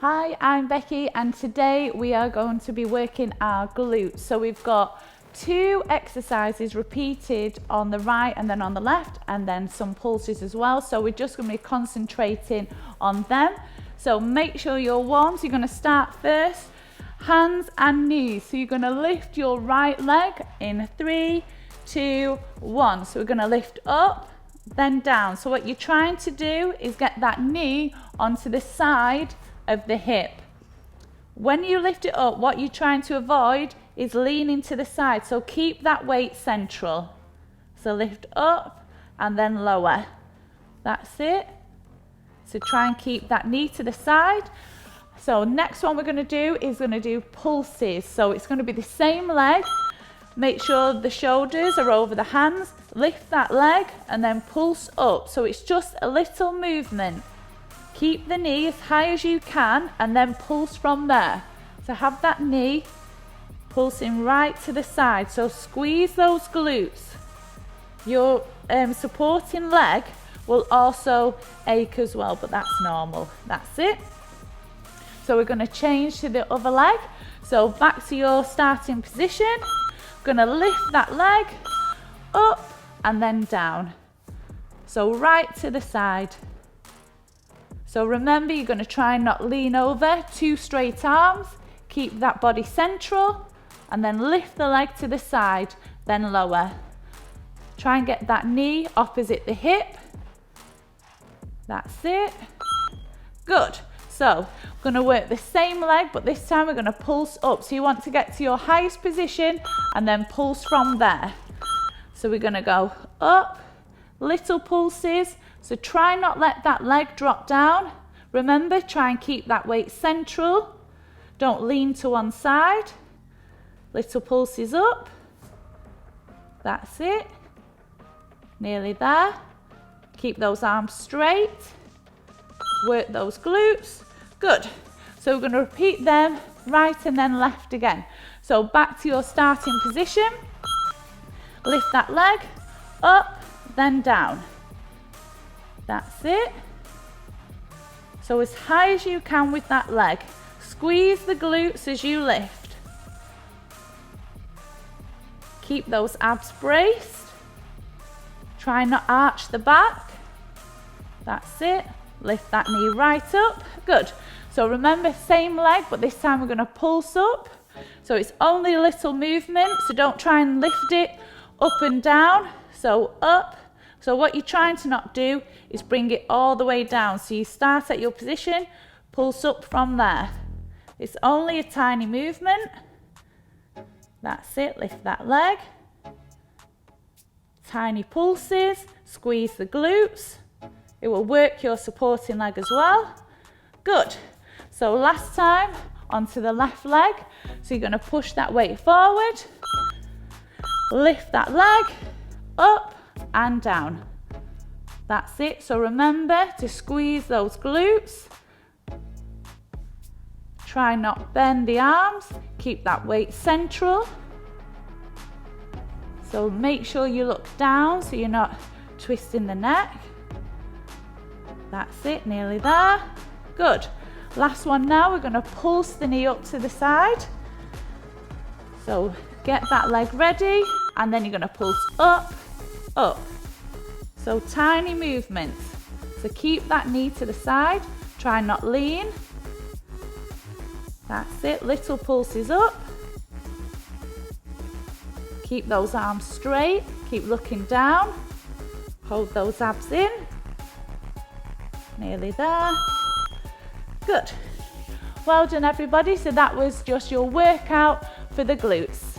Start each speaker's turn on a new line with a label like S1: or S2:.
S1: Hi, I'm Becky and today we are going to be working our glutes. So we've got 2 exercises repeated on the right and then on the left, and then some pulses as well. So we're just going to be concentrating on them. So make sure you're warm. So you're going to start first, hands and knees. So you're going to lift your right leg in 3, 2, 1. So we're going to lift up, then down. So what you're trying to do is get that knee onto the side of the hip. When you lift it up, what you're trying to avoid is leaning to the side. So keep that weight central. So lift up and then lower. That's it. So try and keep that knee to the side. So next one we're going to do is going to do pulses. So it's going to be the same leg. Make sure the shoulders are over the hands. Lift that leg and then pulse up. So it's just a little movement. Keep the knee as high as you can and then pulse from there. So have that knee pulsing right to the side. So squeeze those glutes. Your supporting leg will also ache as well, but that's normal. That's it. So we're going to change to the other leg. So back to your starting position. Going to lift that leg up and then down. So right to the side. So remember, you're going to try and not lean over, 2 straight arms, keep that body central, and then lift the leg to the side, then lower. Try and get that knee opposite the hip. That's it. Good. So we're going to work the same leg, but this time we're going to pulse up. So you want to get to your highest position and then pulse from there. So we're going to go up, little pulses. So try not let that leg drop down. Remember, try and keep that weight central. Don't lean to one side. Little pulses up. That's it. Nearly there. Keep those arms straight. Work those glutes. Good. So we're going to repeat them right and then left again. So back to your starting position. Lift that leg up, then down. That's it. So as high as you can with that leg. Squeeze the glutes as you lift. Keep those abs braced. Try not arch the back. That's it. Lift that knee right up. Good. So remember, same leg, but this time we're going to pulse up. So it's only a little movement, so don't try and lift it up and down. So up. So what you're trying to not do is bring it all the way down. So you start at your position, pulse up from there. It's only a tiny movement. That's it, lift that leg. Tiny pulses, squeeze the glutes. It will work your supporting leg as well. Good. So last time, onto the left leg. So you're going to push that weight forward. Lift that leg up and down. That's it. So remember to squeeze those glutes. Try not bend the arms. Keep that weight central. So make sure you look down so you're not twisting the neck. That's it, nearly there. Good. Last one now, we're going to pulse the knee up to the side. So get that leg ready and then you're going to pulse up, up. So tiny movements. So keep that knee to the side. Try not lean. That's it, little pulses up. Keep those arms straight. Keep looking down. Hold those abs in. Nearly there. Good. Well done everybody. So that was just your workout for the glutes.